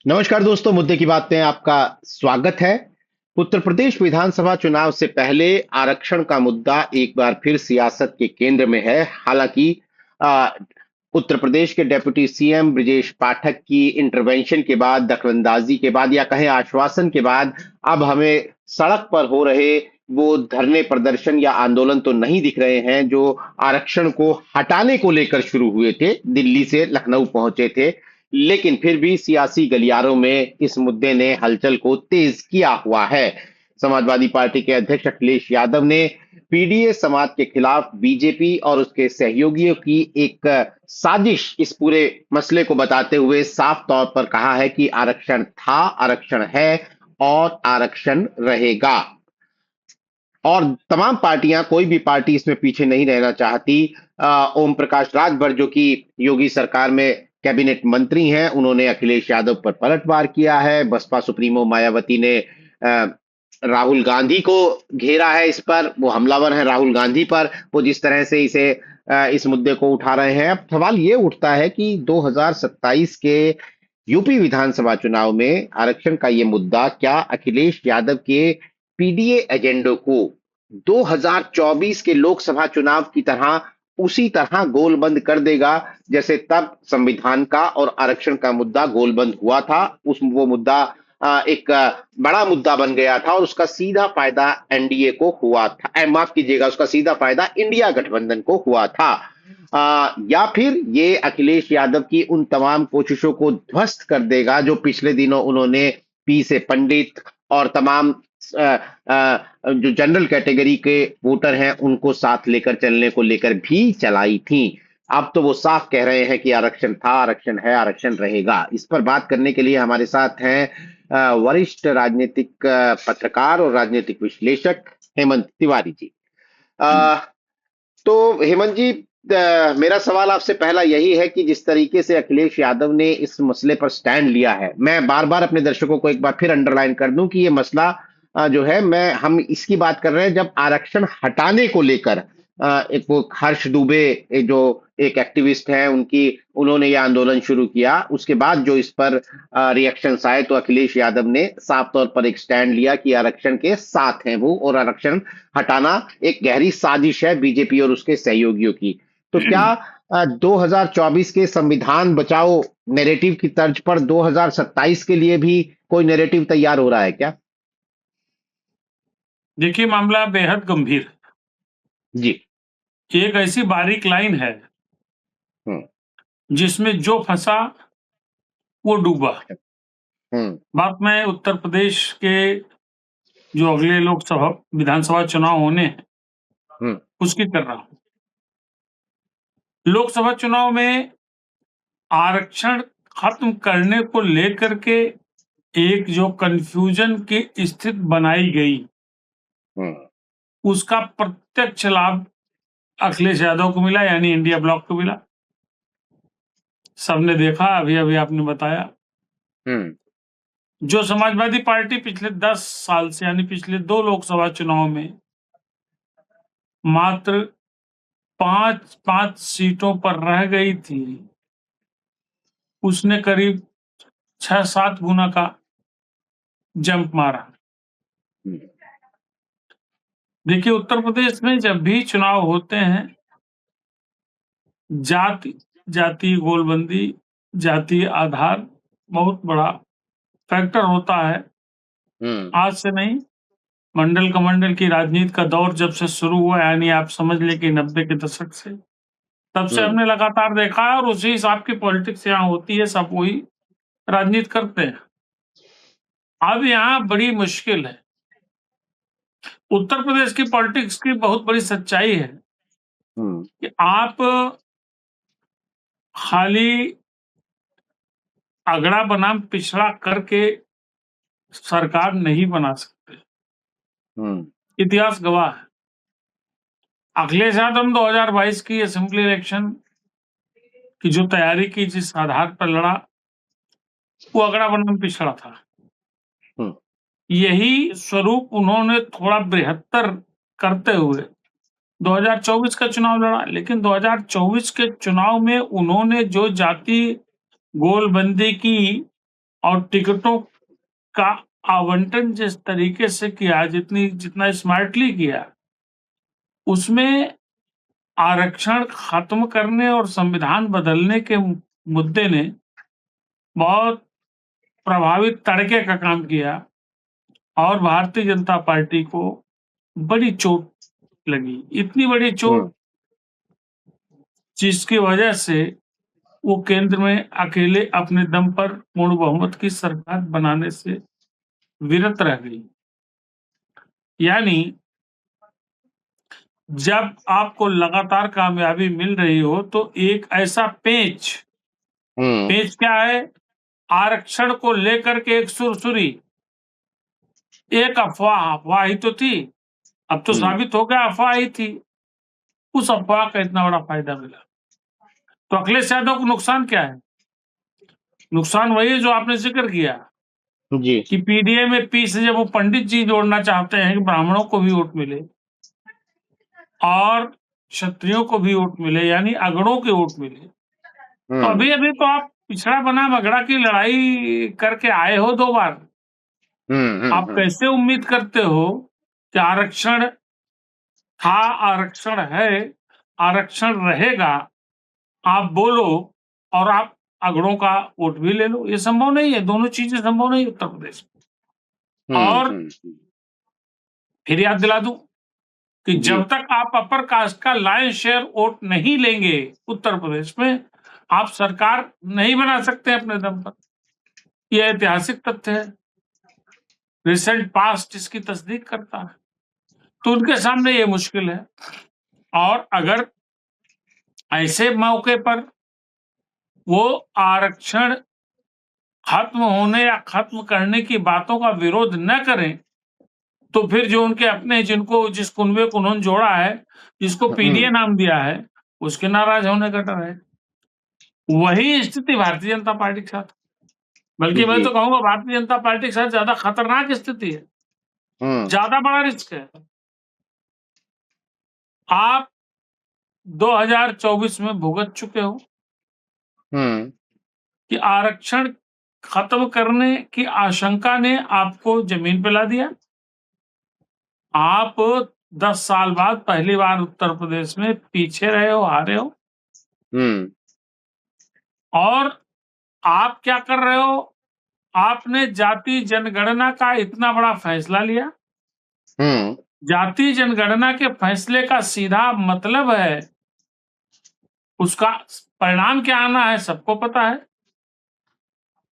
नमस्कार दोस्तों, मुद्दे की बात में आपका स्वागत है। उत्तर प्रदेश विधानसभा चुनाव से पहले आरक्षण का मुद्दा एक बार फिर सियासत के केंद्र में है। हालांकि आ, उत्तर प्रदेश के डेप्यूटी सीएम ब्रिजेश पाठक की इंटरवेंशन के बाद, दखलंदाजी के बाद या कहें आश्वासन के बाद अब हमें सड़क पर हो रहे वो धरने, प्रदर्शन या आंदोलन तो नहीं दिख रहे हैं जो आरक्षण को हटाने को लेकर शुरू हुए थे, दिल्ली से लखनऊ पहुंचे थे। लेकिन फिर भी सियासी गलियारों में इस मुद्दे ने हलचल को तेज किया हुआ है। समाजवादी पार्टी के अध्यक्ष अखिलेश यादव ने पीडीए समाज के खिलाफ बीजेपी और उसके सहयोगियों की एक साजिश इस पूरे मसले को बताते हुए साफ तौर पर कहा है कि आरक्षण था, आरक्षण है और आरक्षण रहेगा। और तमाम पार्टियां, कोई भी पार्टी इसमें पीछे नहीं रहना चाहती। ओम प्रकाश राजभर जो कि योगी सरकार में कैबिनेट मंत्री हैं, उन्होंने अखिलेश यादव पर पलटवार किया है। बसपा सुप्रीमो मायावती ने राहुल गांधी को घेरा है, इस पर वो हमलावर है राहुल गांधी पर, वो जिस तरह से इस मुद्दे को उठा रहे हैं। अब सवाल ये उठता है कि 2027 के यूपी विधानसभा चुनाव में आरक्षण का ये मुद्दा क्या अखिलेश यादव के पीडीए एजेंडो को 2024 के लोकसभा चुनाव की तरह उसी तरह गोलबंद कर देगा जैसे तब संविधान का और आरक्षण का मुद्दा गोलबंद हुआ था। वो मुद्दा एक बड़ा मुद्दा बन गया था और उसका सीधा फायदा एनडीए को हुआ था। माफ कीजिएगा, उसका सीधा फायदा इंडिया गठबंधन को हुआ था। या फिर ये अखिलेश यादव की उन तमाम कोशिशों को ध्वस्त कर देगा जो पिछले दिनों उन्होंने पी से पंडित और तमाम जो जनरल कैटेगरी के वोटर हैं उनको साथ लेकर चलने को लेकर भी चलाई थी। अब तो वो साफ कह रहे हैं कि आरक्षण था, आरक्षण है, आरक्षण रहेगा। इस पर बात करने के लिए हमारे साथ हैं वरिष्ठ राजनीतिक पत्रकार और राजनीतिक विश्लेषक हेमंत तिवारी जी। तो हेमंत जी, मेरा सवाल आपसे पहला यही है कि जिस तरीके से अखिलेश यादव ने इस मसले पर स्टैंड लिया है, मैं बार बार अपने दर्शकों को एक बार फिर अंडरलाइन कर दूं कि ये मसला जो है, हम इसकी बात कर रहे हैं जब आरक्षण हटाने को लेकर एक वो हर्ष दुबे जो एक एक्टिविस्ट है, उन्होंने ये आंदोलन शुरू किया। उसके बाद जो इस पर रिएक्शंस आए तो अखिलेश यादव ने साफ तौर पर एक स्टैंड लिया कि आरक्षण के साथ हैं वो, और आरक्षण हटाना एक गहरी साजिश है बीजेपी और उसके सहयोगियों की। तो क्या 2024 के संविधान बचाओ नैरेटिव की तर्ज पर 2027 के लिए भी कोई नैरेटिव तैयार हो रहा है क्या? देखिए, मामला बेहद गंभीर है। जी। एक ऐसी बारीक लाइन है जिसमें जो फंसा वो डूबा। बात मैं उत्तर प्रदेश के जो अगले लोकसभा विधानसभा चुनाव होने हैं उसकी कर रहा हूं। लोकसभा चुनाव में आरक्षण खत्म करने को लेकर के एक जो कंफ्यूजन की स्थिति बनाई गई, उसका प्रत्यक्ष लाभ अखिलेश यादव को मिला, यानी इंडिया ब्लॉक को मिला। सबने देखा, अभी अभी आपने बताया। जो समाजवादी पार्टी पिछले 10 साल से, यानी पिछले 2 लोकसभा चुनाव में मात्र 5 सीटों पर रह गई थी, उसने करीब 6-7 गुना का जंप मारा। देखिए, उत्तर प्रदेश में जब भी चुनाव होते हैं, जातीय गोलबंदी, जातीय आधार बहुत बड़ा फैक्टर होता है। आज से नहीं, मंडल कमंडल की राजनीति का दौर जब से शुरू हुआ, यानी आप समझ लें कि 90 के दशक से, तब से हमने लगातार देखा है और उसी हिसाब की पॉलिटिक्स यहाँ होती है, सब वही राजनीति करते हैं। अब यहाँ बड़ी मुश्किल है। उत्तर प्रदेश की पॉलिटिक्स की बहुत बड़ी सच्चाई है कि आप खाली अगड़ा बनाम पिछड़ा करके सरकार नहीं बना सकते। इतिहास गवाह है। अखिलेश यादव 2022 की असेंबली इलेक्शन की जो तैयारी की, जिस आधार पर लड़ा, वो अगड़ा बनाम पिछड़ा था। यही स्वरूप उन्होंने थोड़ा बृहत्तर करते हुए 2024 का चुनाव लड़ा। लेकिन 2024 के चुनाव में उन्होंने जो जाति गोलबंदी की और टिकटों का आवंटन जिस तरीके से किया, जितना स्मार्टली किया, उसमें आरक्षण खत्म करने और संविधान बदलने के मुद्दे ने बहुत प्रभावी तड़के का काम किया और भारतीय जनता पार्टी को बड़ी चोट लगी। इतनी बड़ी चोट जिसकी वजह से वो केंद्र में अकेले अपने दम पर पूर्ण बहुमत की सरकार बनाने से विरत रह गई। यानी जब आपको लगातार कामयाबी मिल रही हो तो एक ऐसा पेंच क्या है, आरक्षण को लेकर के एक सुरसुरी, एक अफवाह ही तो थी, अब तो साबित हो गया अफवाह ही थी। उस अफवाह का इतना बड़ा फायदा मिला तो अखिलेश यादव को नुकसान क्या है? नुकसान वही है जो आपने जिक्र किया जी कि पीडीए में पी से जब वो पंडित जी जोड़ना चाहते हैं कि ब्राह्मणों को भी वोट मिले और क्षत्रियों को भी वोट मिले, यानी अगड़ों के वोट मिले, तो अभी तो आप पिछड़ा बना मगड़ा की लड़ाई करके आए हो 2 बार। आप कैसे उम्मीद करते हो कि आरक्षण था, आरक्षण है, आरक्षण रहेगा, आप बोलो और आप अगड़ों का वोट भी ले लो? ये संभव नहीं है, दोनों चीजें संभव नहीं उत्तर प्रदेश में। और फिर याद दिला दूं कि जब तक आप अपर कास्ट का लायन शेयर वोट नहीं लेंगे उत्तर प्रदेश में, आप सरकार नहीं बना सकते अपने दम पर। यह ऐतिहासिक तथ्य है, रिसेंट पास्ट इसकी तस्दीक करता है। तो उनके सामने ये मुश्किल है। और अगर ऐसे मौके पर वो आरक्षण खत्म होने या खत्म करने की बातों का विरोध न करें, तो फिर जो उनके अपने जिस कुनबे को उन्होंने जोड़ा है, जिसको पीडीए नाम दिया है, उसके नाराज होने का डर है। वही स्थिति भारतीय जनता पार्टी के साथ, बल्कि मैं तो कहूंगा भारतीय जनता पार्टी के साथ ज्यादा खतरनाक स्थिति है, ज्यादा बड़ा रिस्क है। आप 2024 में भुगत चुके हो कि आरक्षण खत्म करने की आशंका ने आपको जमीन पे ला दिया। आप 10 साल बाद पहली बार उत्तर प्रदेश में पीछे रहे हो, हारे हो। और आप क्या कर रहे हो? आपने जाति जनगणना का इतना बड़ा फैसला लिया। जाति जनगणना के फैसले का सीधा मतलब है, उसका परिणाम क्या आना है सबको पता है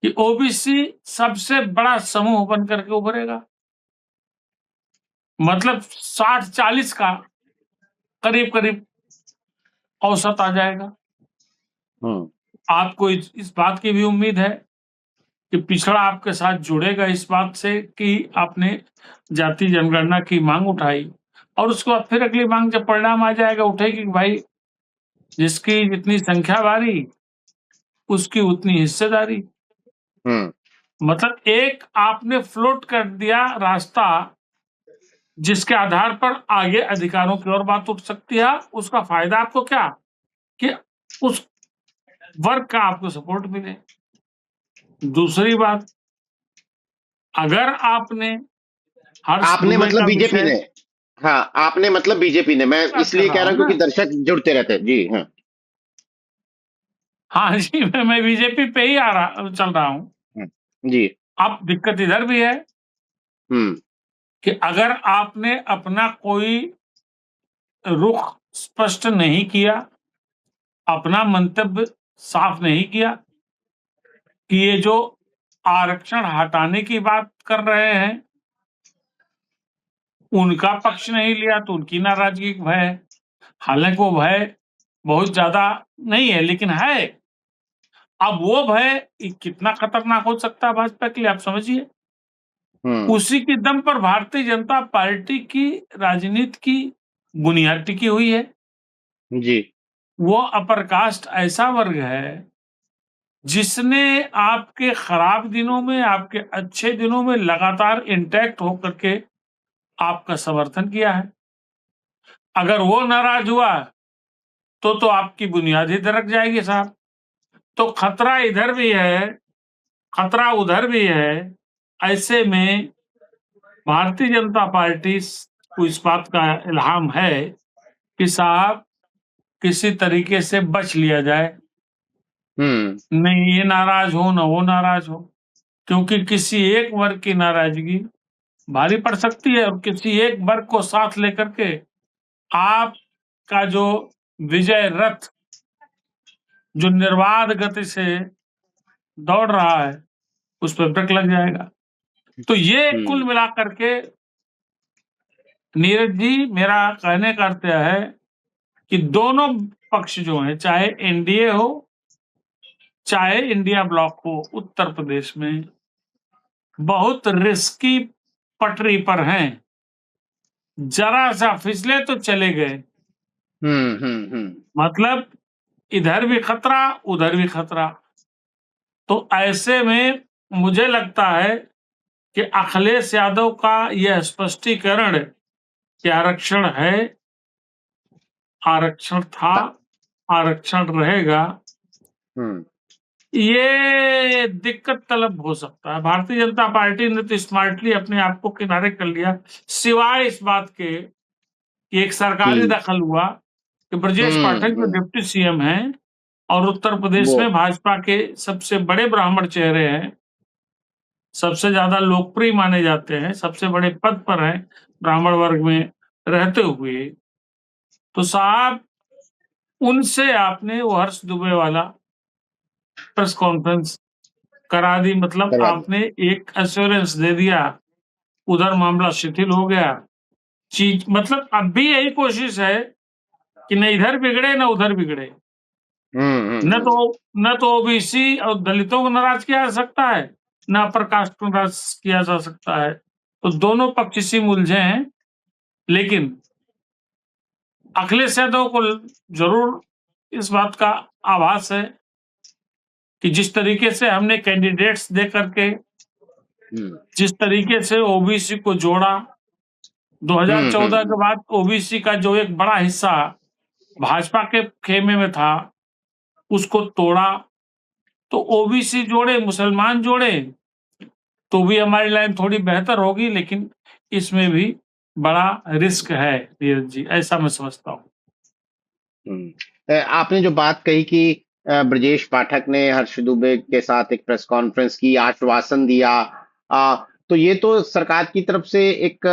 कि ओबीसी सबसे बड़ा समूह बन करके उभरेगा। मतलब 60-40 का करीब करीब औसत आ जाएगा। आपको इस बात की भी उम्मीद है कि पिछड़ा आपके साथ जुड़ेगा इस बात से कि आपने जाति जनगणना की मांग उठाई, और उसके बाद फिर अगली मांग जब परिणाम आ जाएगा उठेगी कि भाई जिसकी जितनी संख्या बारी उसकी उतनी हिस्सेदारी। मतलब एक आपने फ्लोट कर दिया रास्ता जिसके आधार पर आगे अधिकारों की और बात उठ सकती है। उसका फायदा आपको क्या कि उस वर्ग का आपको सपोर्ट मिले। दूसरी बात, अगर आपने मतलब बीजेपी ने, हाँ आपने मतलब बीजेपी ने, मैं इसलिए कह रहा हूं क्योंकि दर्शक जुड़ते रहते हैं। जी हाँ जी, मैं बीजेपी पे ही चल रहा हूँ जी। अब दिक्कत इधर भी है कि अगर आपने अपना कोई रुख स्पष्ट नहीं किया, अपना मंतव्य साफ नहीं किया कि ये जो आरक्षण हटाने की बात कर रहे हैं उनका पक्ष नहीं लिया, तो उनकी नाराजगी का भय है। हालांकि वो भय बहुत ज्यादा नहीं है, लेकिन है। अब वो भय कितना खतरनाक हो सकता है भाजपा के लिए, आप समझिए। उसी के दम पर भारतीय जनता पार्टी की राजनीति की बुनियाद टिकी हुई है जी। वो अपर कास्ट ऐसा वर्ग है जिसने आपके खराब दिनों में, आपके अच्छे दिनों में लगातार इंटैक्ट होकर के आपका समर्थन किया है। अगर वो नाराज हुआ तो आपकी बुनियाद ही दरक जाएगी साहब। तो खतरा इधर भी है खतरा उधर भी है। ऐसे में भारतीय जनता पार्टी को इस बात का इल्हाम है कि साहब किसी तरीके से बच लिया जाए, नहीं ये नाराज हो ना वो नाराज हो, क्योंकि किसी एक वर्ग की नाराजगी भारी पड़ सकती है और किसी एक वर्ग को साथ लेकर के आपका जो विजय रथ जो निर्बाध गति से दौड़ रहा है उस पर ब्रेक लग जाएगा। तो ये कुल मिलाकर के नीरज जी मेरा कहने का अर्थ है कि दोनों पक्ष जो है, चाहे एनडीए हो चाहे इंडिया ब्लॉक हो, उत्तर प्रदेश में बहुत रिस्की पटरी पर हैं। जरा सा फिसले तो चले गए। मतलब इधर भी खतरा उधर भी खतरा। तो ऐसे में मुझे लगता है कि अखिलेश यादव का यह स्पष्टीकरण कि आरक्षण है, आरक्षण था, आरक्षण रहेगा, ये दिक्कत तलब हो सकता है। भारतीय जनता पार्टी ने तो स्मार्टली अपने आप को किनारे कर लिया, सिवाय इस बात के कि एक सरकारी दखल हुआ कि ब्रजेश पाठक जो डिप्टी सीएम हैं और उत्तर प्रदेश में भाजपा के सबसे बड़े ब्राह्मण चेहरे हैं, सबसे ज्यादा लोकप्रिय माने जाते हैं, सबसे बड़े पद पर हैं ब्राह्मण वर्ग में रहते हुए, तो साहब उनसे आपने वो हर्ष दुबे वाला प्रेस कॉन्फ्रेंस करा दी। मतलब आपने एक एश्योरेंस दे दिया, उधर मामला शिथिल हो गया। चीज मतलब अब भी यही कोशिश है कि न इधर बिगड़े न उधर बिगड़े। न तो ओबीसी और दलितों को नाराज किया जा सकता है, न अपर कास्ट को नाराज किया जा सकता है। तो दोनों पक्ष इसी उलझे हैं। लेकिन अखिलेश यादव को जरूर इस बात का आभास है कि जिस तरीके से हमने कैंडिडेट्स दे करके, जिस तरीके से ओबीसी को जोड़ा, 2014 के बाद ओबीसी का जो एक बड़ा हिस्सा भाजपा के खेमे में था उसको तोड़ा। तो ओबीसी जोड़े, मुसलमान जोड़े तो भी हमारी लाइन थोड़ी बेहतर होगी, लेकिन इसमें भी बड़ा रिस्क है नीरज जी, ऐसा मैं समझता हूँ। आपने जो बात कही कि ब्रजेश पाठक ने हर्ष दुबे के साथ एक प्रेस कॉन्फ्रेंस की, आश्वासन दिया, तो ये तो सरकार की तरफ से एक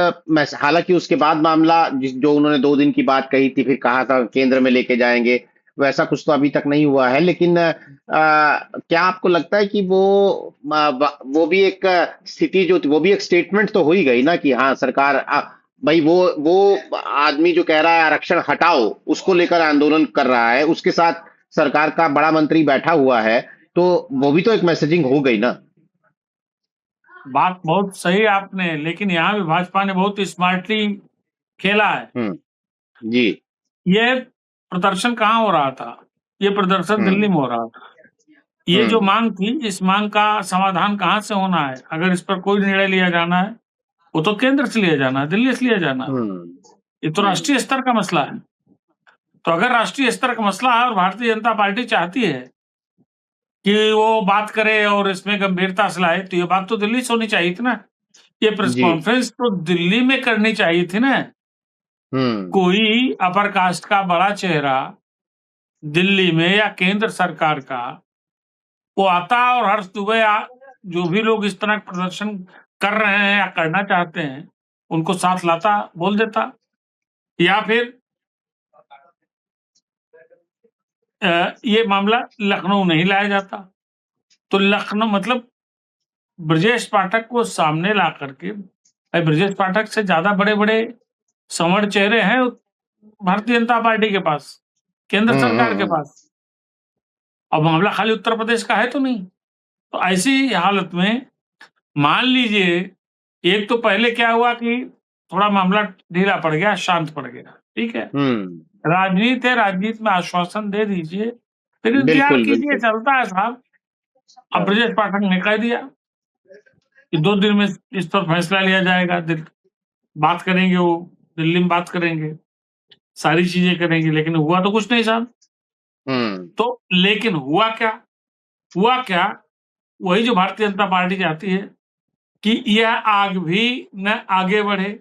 हालांकि उसके बाद मामला जो उन्होंने 2 दिन की बात कही थी, फिर कहा था केंद्र में लेके जाएंगे, वैसा कुछ तो अभी तक नहीं हुआ है। लेकिन क्या आपको लगता है कि वो भी एक स्थिति जो थी, वो भी एक स्टेटमेंट तो हो ही गई ना कि हाँ सरकार भाई वो आदमी जो कह रहा है आरक्षण हटाओ, उसको लेकर आंदोलन कर रहा है, उसके साथ सरकार का बड़ा मंत्री बैठा हुआ है, तो वो भी तो एक मैसेजिंग हो गई ना। बात बहुत सही आपने, लेकिन यहाँ भी भाजपा ने बहुत स्मार्टली खेला है। जी। ये प्रदर्शन कहाँ हो रहा था? ये प्रदर्शन दिल्ली में हो रहा था। ये जो मांग थी, इस मांग का समाधान कहाँ से होना है? अगर इस पर कोई निर्णय लिया जाना है, वो तो केंद्र से लिया जाना है, दिल्ली से लिया जाना है। ये तो राष्ट्रीय स्तर का मसला है। तो अगर राष्ट्रीय स्तर का मसला है और भारतीय जनता पार्टी चाहती है कि वो बात करे और इसमें गंभीरता से लाए, तो ये बात तो दिल्ली से होनी चाहिए थी ना। ये प्रेस कॉन्फ्रेंस तो दिल्ली में करनी चाहिए थी ना। कोई अपर कास्ट का बड़ा चेहरा दिल्ली में या केंद्र सरकार का वो आता और हर्ष दुबे जो भी लोग इस तरह प्रदर्शन कर रहे हैं या करना चाहते हैं उनको साथ लाता, बोल देता, या फिर ये मामला लखनऊ नहीं लाया जाता। तो लखनऊ मतलब ब्रजेश पाठक को सामने ला करके, ब्रजेश पाठक से ज्यादा बड़े बड़े सवर्ण चेहरे हैं भारतीय जनता पार्टी के पास, केंद्र सरकार के पास। अब मामला खाली उत्तर प्रदेश का है तो नहीं। तो ऐसी हालत में मान लीजिए, एक तो पहले क्या हुआ कि थोड़ा मामला ढीला पड़ गया, शांत पड़ गया, ठीक है। राजनीति है, राजनीति में आश्वासन दे दीजिए, फिर इंतजार कीजिए, चलता है साहब। अब ब्रजेश पाठक ने कह दिया कि 2 दिन में इस पर फैसला लिया जाएगा, बात करेंगे, वो दिल्ली में बात करेंगे, सारी चीजें करेंगे, लेकिन हुआ तो कुछ नहीं साहब। तो लेकिन हुआ क्या वही जो भारतीय जनता पार्टी चाहती है कि यह आग भी न आगे बढ़े।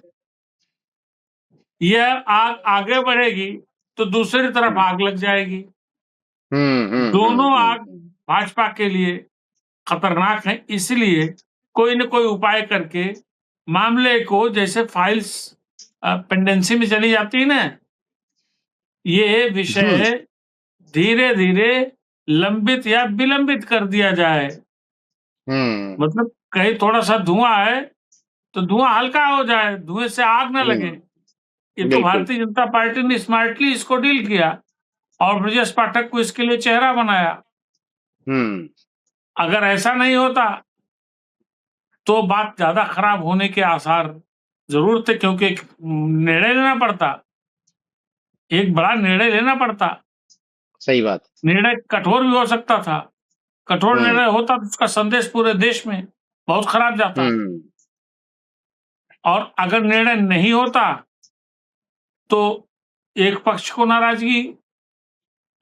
यह आग आगे बढ़ेगी तो दूसरी तरफ आग लग जाएगी। दोनों आग भाजपा के लिए खतरनाक है, इसलिए कोई न कोई उपाय करके मामले को, जैसे फाइल्स पेंडेंसी में चली जाती है ना, ये विषय धीरे धीरे लंबित या विलंबित कर दिया जाए। मतलब कहीं थोड़ा सा धुआं है तो धुआं हल्का हो जाए, धुएं से आग न लगे। ये तो भारतीय जनता पार्टी ने स्मार्टली इसको डील किया और ब्रजेश पाठक को इसके लिए चेहरा बनाया। अगर ऐसा नहीं होता तो बात ज्यादा खराब होने के आसार जरूर थे, क्योंकि एक निर्णय लेना पड़ता, एक बड़ा निर्णय लेना पड़ता। सही बात। निर्णय कठोर भी हो सकता था। कठोर निर्णय होता तो उसका संदेश पूरे देश में बहुत खराब जाता। और अगर निर्णय नहीं होता तो एक पक्ष को नाराजगी,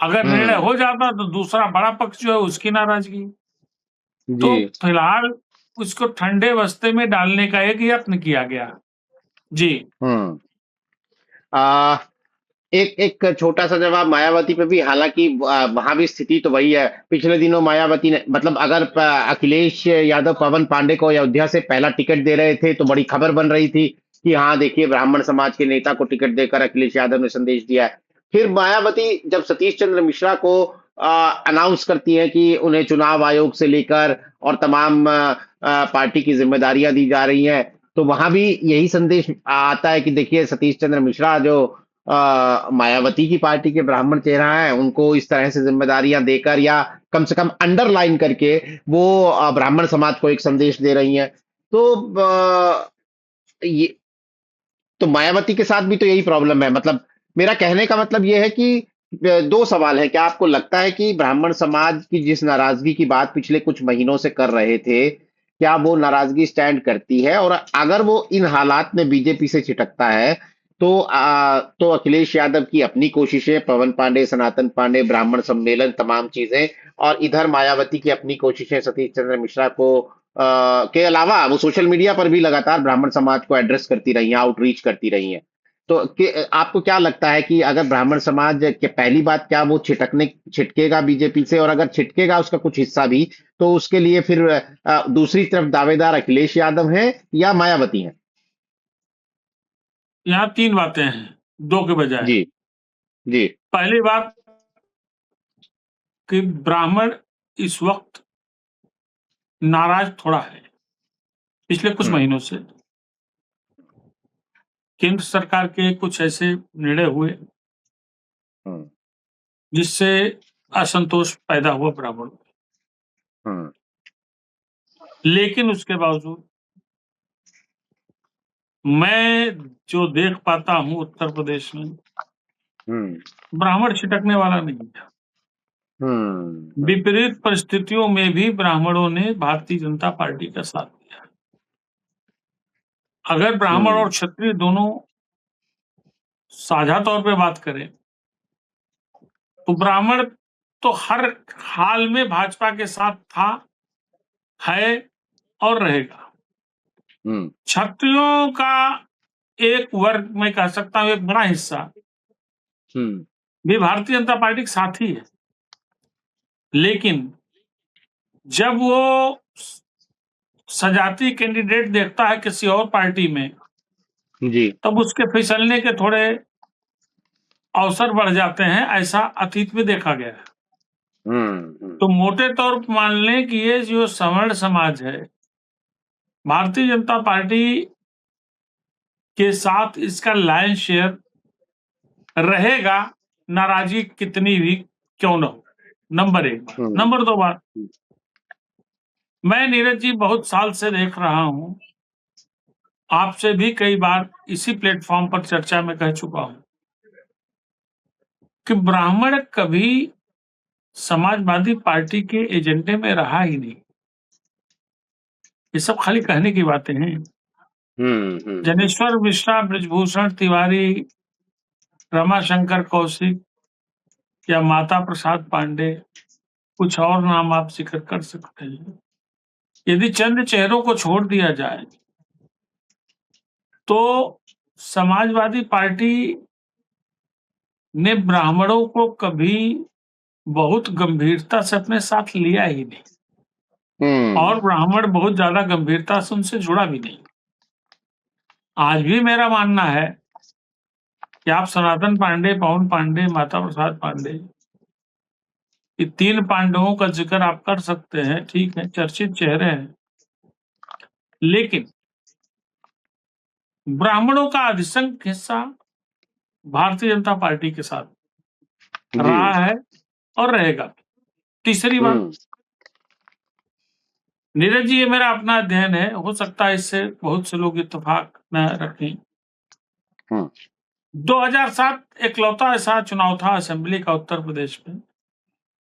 अगर निर्णय हो जाता तो दूसरा बड़ा पक्ष जो है उसकी नाराजगी। तो फिलहाल उसको ठंडे बस्ते में डालने का एक यत्न किया गया। जी। एक छोटा सा जवाब मायावती पे भी, हालांकि वहां भी स्थिति तो वही है। पिछले दिनों मायावती ने, मतलब अगर अखिलेश यादव पवन पांडे को अयोध्या से पहला टिकट दे रहे थे तो बड़ी खबर बन रही थी कि हाँ देखिए ब्राह्मण समाज के नेता को टिकट देकर अखिलेश यादव ने संदेश दिया है। फिर मायावती जब सतीश चंद्र मिश्रा को अनाउंस करती है कि उन्हें चुनाव आयोग से लेकर और तमाम पार्टी की जिम्मेदारियां दी जा रही हैं, तो वहां भी यही संदेश आता है कि देखिए सतीश चंद्र मिश्रा जो मायावती की पार्टी के ब्राह्मण चेहरा है, उनको इस तरह से जिम्मेदारियां देकर या कम से कम अंडरलाइन करके वो ब्राह्मण समाज को एक संदेश दे रही हैं। तो ये तो मायावती के साथ भी तो यही प्रॉब्लम है। मतलब मेरा कहने का मतलब ये है कि दो सवाल है। क्या आपको लगता है कि ब्राह्मण समाज की जिस नाराजगी की बात पिछले कुछ महीनों से कर रहे थे, क्या वो नाराजगी स्टैंड करती है? और अगर वो इन हालात में बीजेपी से छिटकता है तो अखिलेश यादव की अपनी कोशिशें, पवन पांडे, सनातन पांडे, ब्राह्मण सम्मेलन, तमाम चीजें, और इधर मायावती की अपनी कोशिशें सतीश चंद्र मिश्रा को के अलावा वो सोशल मीडिया पर भी लगातार ब्राह्मण समाज को एड्रेस करती रही हैं, आउटरीच करती रही हैं। तो आपको क्या लगता है कि अगर ब्राह्मण समाज के, पहली बात, क्या वो छिटकेगा बीजेपी से? और अगर छिटकेगा उसका कुछ हिस्सा भी, तो उसके लिए फिर दूसरी तरफ दावेदार अखिलेश यादव हैं या मायावती हैं? यहाँ तीन बातें हैं, दो के बजाय। जी जी। पहली बात कि ब्राह्मण इस वक्त नाराज थोड़ा है। पिछले कुछ महीनों से केंद्र सरकार के कुछ ऐसे निर्णय हुए जिससे असंतोष पैदा हुआ ब्राह्मणों में। लेकिन उसके बावजूद मैं जो देख पाता हूं उत्तर प्रदेश में, ब्राह्मण छिटकने वाला नहीं था। विपरीत परिस्थितियों में भी ब्राह्मणों ने भारतीय जनता पार्टी का साथ दिया। अगर ब्राह्मण और क्षत्रिय दोनों साझा तौर पे बात करें तो ब्राह्मण तो हर हाल में भाजपा के साथ था, है और रहेगा। क्षत्रियों का एक वर्ग, मैं कह सकता हूं एक बड़ा हिस्सा भी भारतीय जनता पार्टी के साथ ही है। लेकिन जब वो सजाती कैंडिडेट देखता है किसी और पार्टी में जी, तब उसके फिसलने के थोड़े अवसर बढ़ जाते हैं। ऐसा अतीत में देखा गया है। तो मोटे तौर पर मान लें कि ये जो सवर्ण समाज है, भारतीय जनता पार्टी के साथ इसका लाइन शेयर रहेगा, नाराजगी कितनी भी क्यों न हो। नंबर एक बात। नंबर दो बात, मैं नीरज जी बहुत साल से देख रहा हूं, आपसे भी कई बार इसी प्लेटफॉर्म पर चर्चा में कह चुका हूं कि ब्राह्मण कभी समाजवादी पार्टी के एजेंडे में रहा ही नहीं। ये सब खाली कहने की बातें हैं। जनेश्वर मिश्रा, ब्रजभूषण तिवारी, रमाशंकर कौशिक या माता प्रसाद पांडे, कुछ और नाम आप जिक्र कर सकते हैं, यदि चंद चेहरों को छोड़ दिया जाए तो समाजवादी पार्टी ने ब्राह्मणों को कभी बहुत गंभीरता से अपने साथ लिया ही नहीं और ब्राह्मण बहुत ज्यादा गंभीरता से उनसे जुड़ा भी नहीं। आज भी मेरा मानना है कि आप सनातन पांडे, पवन पांडे, माता प्रसाद पांडे, ये 3 पांडवों का जिक्र आप कर सकते हैं, ठीक है, चर्चित चेहरे हैं, लेकिन ब्राह्मणों का अधिसंख्य हिस्सा भारतीय जनता पार्टी के साथ रहा है और रहेगा। तीसरी बात, नीरज जी, ये मेरा अपना अध्ययन है, हो सकता है इससे बहुत से लोग इत्तेफाक न रखें। 2007 इकलौता ऐसा चुनाव था असेंबली का उत्तर प्रदेश में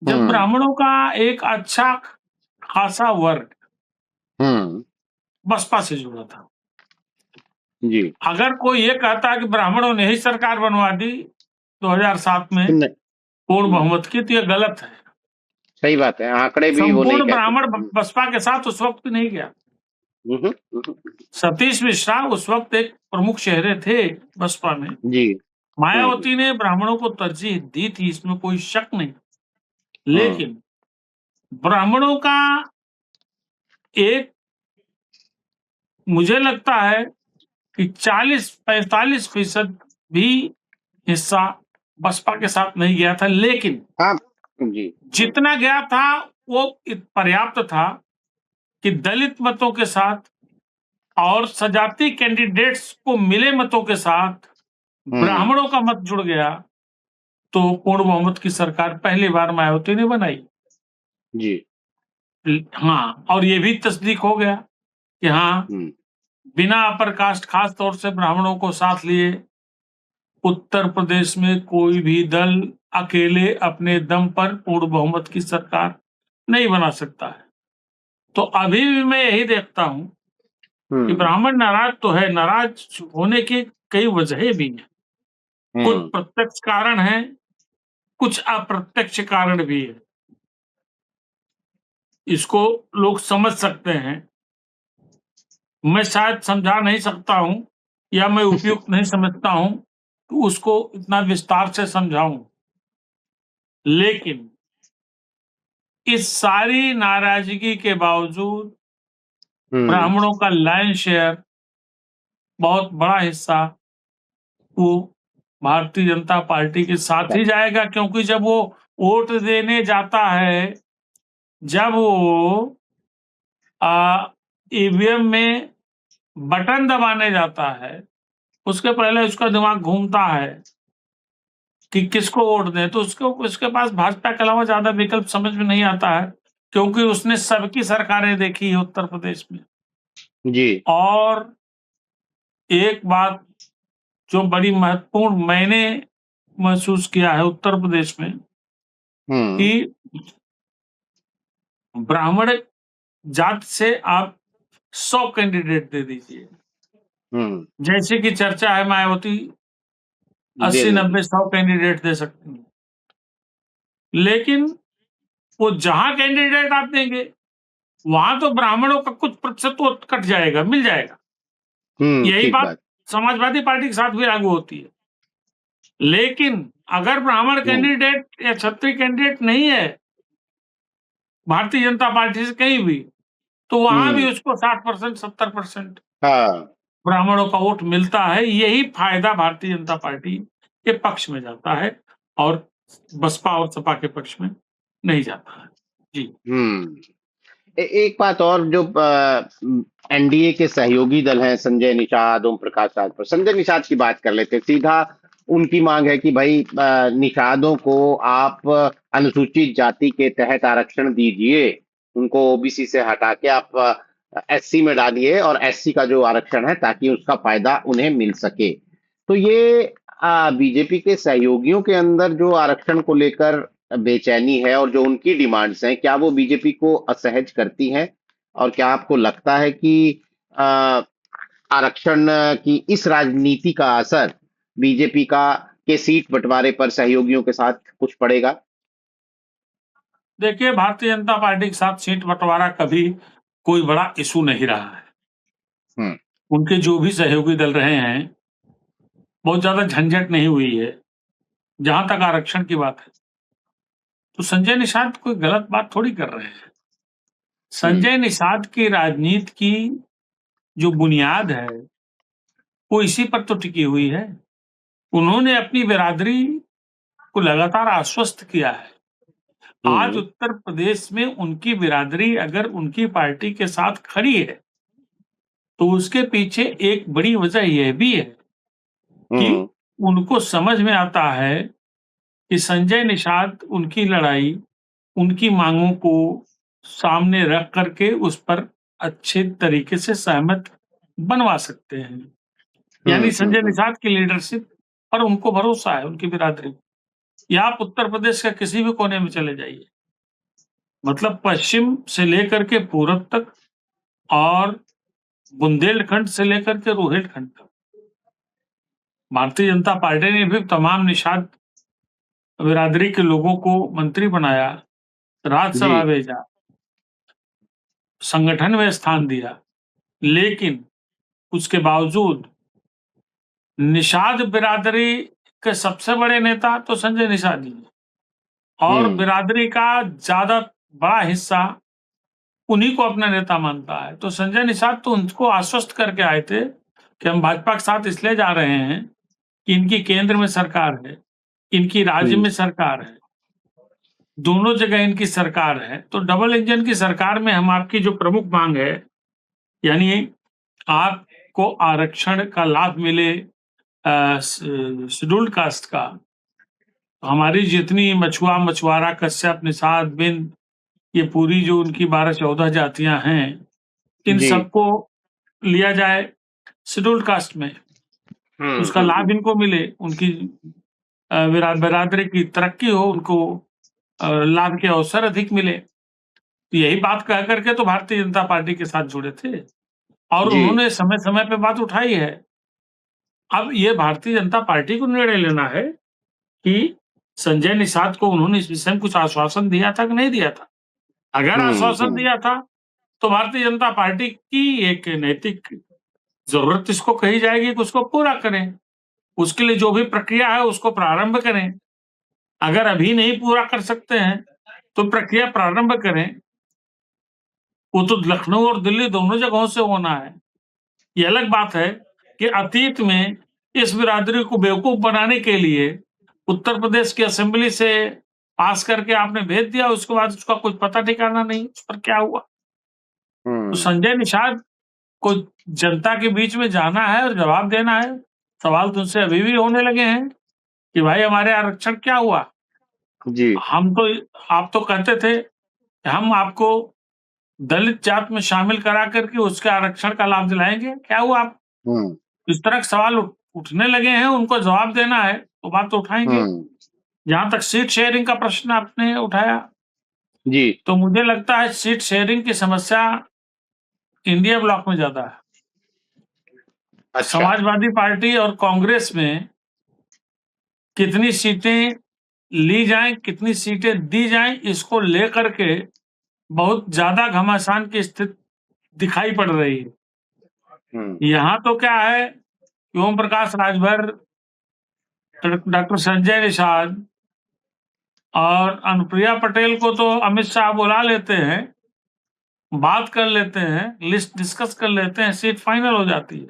जब ब्राह्मणों का एक अच्छा खासा वर्ग बसपा से जुड़ा था जी। अगर कोई ये कहता है कि ब्राह्मणों ने ही सरकार बनवा दी 2007 में पूर्ण बहुमत की, तो ये गलत है। सही बात है, आंकड़े भी वो नहीं संपूर्ण ब्राह्मण बसपा के साथ उस वक्त नहीं गया। सतीश मिश्रा उस वक्त एक प्रमुख चेहरे थे बसपा में जी। मायावती ने ब्राह्मणों को तरजीह दी थी, इसमें कोई शक नहीं, लेकिन ब्राह्मणों का एक, मुझे लगता है कि 40-45% भी हिस्सा बसपा के साथ नहीं गया था, लेकिन जी जितना गया था वो पर्याप्त था कि दलित मतों के साथ और सजाती कैंडिडेट्स को मिले मतों के साथ ब्राह्मणों का मत जुड़ गया, तो पूर्ण बहुमत की सरकार पहली बार मायावती ने बनाई जी। हाँ, और ये भी तस्दीक हो गया कि हाँ, बिना अपर कास्ट, खास तौर से ब्राह्मणों को साथ लिए उत्तर प्रदेश में कोई भी दल अकेले अपने दम पर पूर्ण बहुमत की सरकार नहीं बना सकता है। तो अभी भी मैं यही देखता हूं कि ब्राह्मण नाराज तो है, नाराज होने की कई वजहें भी हैं। कुछ प्रत्यक्ष कारण हैं, कुछ अप्रत्यक्ष कारण भी है, इसको लोग समझ सकते हैं। मैं शायद समझा नहीं सकता हूं या मैं उपयुक्त नहीं समझता हूं कि उसको इतना विस्तार से समझाऊं, लेकिन इस सारी नाराजगी के बावजूद ब्राह्मणों का लाइन शेयर, बहुत बड़ा हिस्सा, वो भारतीय जनता पार्टी के साथ ही जाएगा, क्योंकि जब वो वोट देने जाता है, जब वो ईवीएम में बटन दबाने जाता है, उसके पहले उसका दिमाग घूमता है कि किसको वोट दें, तो उसके पास भाजपा के अलावा ज्यादा विकल्प समझ में नहीं आता है, क्योंकि उसने सबकी सरकारें देखी है उत्तर प्रदेश में जी। और एक बात जो बड़ी महत्वपूर्ण मैंने महसूस किया है उत्तर प्रदेश में कि ब्राह्मण जात से आप 100 कैंडिडेट दे दीजिए, जैसे कि चर्चा है मायावती 80-90-100 कैंडिडेट दे सकती है, लेकिन वो जहां कैंडिडेट आप देंगे वहां तो ब्राह्मणों का कुछ प्रतिशत तो कट जाएगा, मिल जाएगा। यही बात समाजवादी पार्टी के साथ भी लागू होती है। लेकिन अगर ब्राह्मण कैंडिडेट या क्षत्रिय कैंडिडेट नहीं है भारतीय जनता पार्टी से कहीं भी, तो वहां भी उसको 60%, 70% ब्राह्मणों का वोट मिलता है। यही फायदा भारतीय जनता पार्टी के पक्ष में जाता है और बसपा और सपा के पक्ष में नहीं जाता है जी। एक बात और, जो एनडीए के सहयोगी दल हैं, संजय निषाद, ओम प्रकाश राजभर, संजय निषाद की बात कर लेते, सीधा उनकी मांग है कि भाई निषादों को आप अनुसूचित जाति के तहत आरक्षण दीजिए, उनको ओबीसी से हटा के आप एससी में डालिए और एससी का जो आरक्षण है ताकि उसका फायदा उन्हें मिल सके। तो ये बीजेपी के सहयोगियों के अंदर जो आरक्षण को लेकर बेचैनी है और जो उनकी डिमांड्स हैं, क्या वो बीजेपी को असहज करती हैं? और क्या आपको लगता है कि आरक्षण की इस राजनीति का असर बीजेपी का के सीट बंटवारे पर सहयोगियों के साथ कुछ पड़ेगा? देखिए, भारतीय जनता पार्टी के साथ सीट बंटवारा कभी कोई बड़ा इशू नहीं रहा है। उनके जो भी सहयोगी दल रहे हैं, बहुत ज्यादा झंझट नहीं हुई है। जहां तक आरक्षण की बात है, तो संजय निषाद कोई गलत बात थोड़ी कर रहे हैं। संजय निषाद की राजनीति की जो बुनियाद है, वो इसी पर तो टिकी हुई है। उन्होंने अपनी बिरादरी को लगातार आश्वस्त किया है। आज उत्तर प्रदेश में उनकी बिरादरी अगर उनकी पार्टी के साथ खड़ी है, तो उसके पीछे एक बड़ी वजह यह भी है कि उनको समझ में आता है कि संजय निषाद उनकी लड़ाई, उनकी मांगों को सामने रख करके उस पर अच्छे तरीके से सहमत बनवा सकते हैं। यानी संजय निषाद की लीडरशिप पर उनको भरोसा है, उनकी बिरादरी। या आप उत्तर प्रदेश के किसी भी कोने में चले जाइए, मतलब पश्चिम से लेकर के पूरब तक और बुंदेलखंड से लेकर के रोहिलखंड तक, भारतीय जनता पार्टी ने भी तमाम निषाद बिरादरी के लोगों को मंत्री बनाया, राज्यसभा भेजा, संगठन में स्थान दिया, लेकिन उसके बावजूद निषाद बिरादरी के सबसे बड़े नेता तो संजय निषाद जी हैं और बिरादरी का ज्यादा बड़ा हिस्सा उन्हीं को अपना नेता मानता है। तो संजय निषाद तो उनको आश्वस्त करके आए थे कि हम भाजपा के साथ इसलिए जा रहे हैं कि इनकी केंद्र में सरकार है, इनकी राज्य में सरकार है, दोनों जगह इनकी सरकार है। तो डबल इंजन की सरकार में हम आपकी जो प्रमुख मांग है, यानी आपको आरक्षण का लाभ मिले शेड्यूल्ड कास्ट का, हमारी जितनी मछुआ, मछुआरा, कश्यप, निषाद, बिंद, ये पूरी जो उनकी 12-14 जातियां हैं, इन सबको लिया जाए शेड्यूल्ड कास्ट में, उसका लाभ इनको मिले, उनकी बिरादरी की तरक्की हो, उनको लाभ के अवसर अधिक मिले। तो यही बात कह करके तो भारतीय जनता पार्टी के साथ जुड़े थे और उन्होंने समय समय पे बात उठाई है। अब ये भारतीय जनता पार्टी को निर्णय लेना है कि संजय निषाद को उन्होंने इस विषय में कुछ आश्वासन दिया था कि नहीं दिया था। अगर आश्वासन दिया था तो भारतीय जनता पार्टी की एक नैतिक जरूरत इसको कही जाएगी कि उसको पूरा करें, उसके लिए जो भी प्रक्रिया है उसको प्रारंभ करें। अगर अभी नहीं पूरा कर सकते हैं तो प्रक्रिया प्रारंभ करें। वो तो लखनऊ और दिल्ली दोनों जगहों से होना है। ये अलग बात है कि अतीत में इस बिरादरी को बेवकूफ बनाने के लिए उत्तर प्रदेश की असेंबली से पास करके आपने भेज दिया, उसके बाद उसका कुछ पता ठिकाना नहीं उस पर क्या हुआ। तो संजय निषाद को जनता के बीच में जाना है और जवाब देना है। सवाल तुमसे अभी भी होने लगे हैं कि भाई हमारे आरक्षण क्या हुआ जी। आप तो कहते थे कि हम आपको दलित जात में शामिल करा करके उसके आरक्षण का लाभ दिलाएंगे, क्या हुआ? आप इस तरह के सवाल उठने लगे हैं, उनको जवाब देना है तो बात तो उठाएंगे। जहां तक सीट शेयरिंग का प्रश्न आपने उठाया जी, तो मुझे लगता है सीट शेयरिंग की समस्या इंडिया ब्लॉक में ज्यादा है। अच्छा। समाजवादी पार्टी और कांग्रेस में कितनी सीटें ली जाएं, कितनी सीटें दी जाएं, इसको लेकर के बहुत ज्यादा घमासान की स्थिति दिखाई पड़ रही है। यहाँ तो क्या है कि ओम प्रकाश राजभर, डॉक्टर संजय निषाद और अनुप्रिया पटेल को तो अमित शाह बुला लेते हैं, बात कर लेते हैं, लिस्ट डिस्कस कर लेते हैं, सीट फाइनल हो जाती है।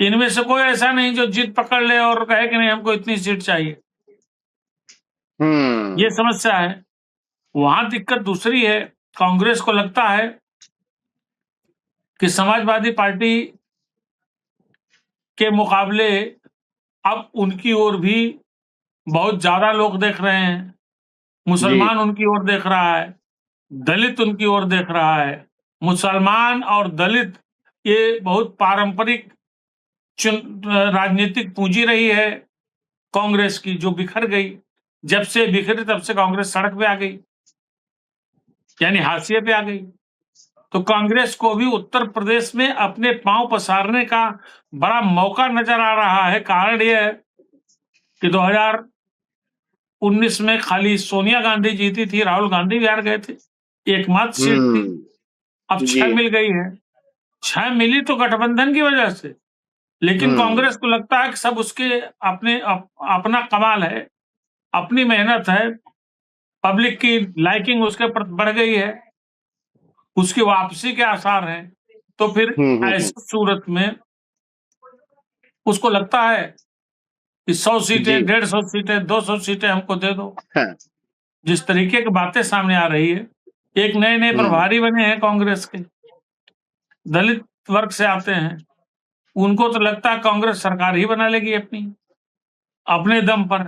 इनमें से कोई ऐसा नहीं जो जीत पकड़ ले और कहे कि नहीं हमको इतनी सीट चाहिए। ये समस्या है। वहां दिक्कत दूसरी है। कांग्रेस को लगता है कि समाजवादी पार्टी के मुकाबले अब उनकी ओर भी बहुत ज्यादा लोग देख रहे हैं। मुसलमान उनकी ओर देख रहा है, दलित उनकी ओर देख रहा है। मुसलमान और दलित ये बहुत पारंपरिक राजनीतिक पूंजी रही है कांग्रेस की, जो बिखर गई। जब से बिखरी तब से कांग्रेस सड़क पे आ गई, यानी हाशिए पे आ गई। तो कांग्रेस को भी उत्तर प्रदेश में अपने पांव पसारने का बड़ा मौका नजर आ रहा है। कारण यह है कि 2019 में खाली सोनिया गांधी जीती थी, राहुल गांधी भी हार गए थे, एकमात्र सीट थी। अब जी 6 मिल गई है। 6 मिली तो गठबंधन की वजह से, लेकिन कांग्रेस को लगता है कि सब उसके अपना कमाल है, अपनी मेहनत है, पब्लिक की लाइकिंग उसके प्रति बढ़ गई है, उसकी वापसी के आसार हैं। तो फिर ऐसी सूरत में उसको लगता है कि 100 सीटें, जी 150 सीटें, 200 सीटें हमको दे दो। हाँ, जिस तरीके की बातें सामने आ रही है, एक नए-नए प्रभारी बने हैं कांग्रेस के, दलित वर्ग से आते हैं, उनको तो लगता है कांग्रेस सरकार ही बना लेगी अपने दम पर।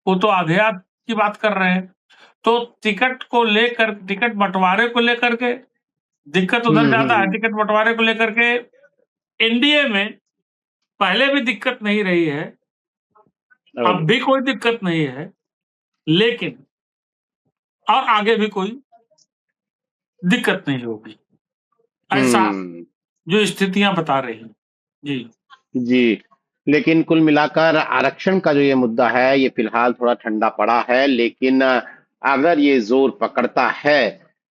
वो तो आधे-आध की बात कर रहे हैं। तो टिकट बँटवारे को लेकर के दिक्कत उधर ज़्यादा है। टिकट बँटवारे को लेकर के एनडीए में पहले भी दिक्कत नहीं रही है, अब भी कोई दिक्कत नहीं है, लेकिन और आगे भी कोई दिक्कत नहीं होगी। ऐसा जो स्थितियां बता रही हैं। जी जी, लेकिन कुल मिलाकर आरक्षण का जो ये मुद्दा है, ये फिलहाल थोड़ा ठंडा पड़ा है, लेकिन अगर ये जोर पकड़ता है,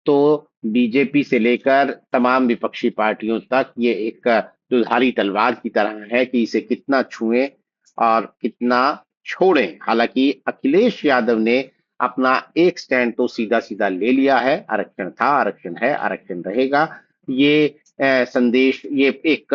तो बीजेपी से लेकर तमाम विपक्षी पार्टियों तक ये एक दुधारी तलवार की तरह है कि इसे कितना छुएं और कितना छोड़ें। हालांकि अखिलेश यादव ने अपना एक स्टैंड तो सीधा सीधा ले लिया है, आरक्षण था, आरक्षण है, आरक्षण रहेगा। ये संदेश, ये एक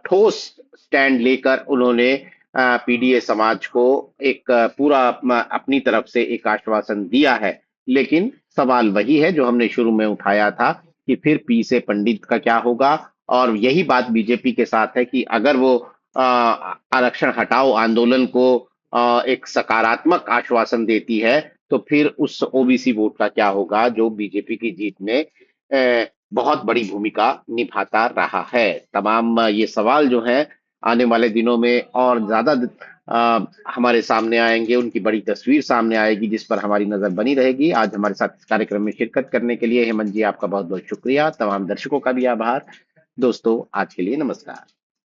ठोस स्टैंड लेकर उन्होंने पीडीए समाज को एक पूरा अपनी तरफ से एक आश्वासन दिया है। लेकिन सवाल वही है जो हमने शुरू में उठाया था कि फिर पी से पंडित का क्या होगा। और यही बात बीजेपी के साथ है कि अगर वो आरक्षण हटाओ आंदोलन को एक सकारात्मक आश्वासन देती है, तो फिर उस ओबीसी वोट का क्या होगा जो बीजेपी की जीत में बहुत बड़ी भूमिका निभाता रहा है। तमाम ये सवाल जो हैं आने वाले दिनों में और ज्यादा हमारे सामने आएंगे, उनकी बड़ी तस्वीर सामने आएगी जिस पर हमारी नजर बनी रहेगी। आज हमारे साथ इस कार्यक्रम में शिरकत करने के लिए हेमंत जी आपका बहुत बहुत शुक्रिया। तमाम दर्शकों का भी आभार। दोस्तों आज के लिए नमस्कार।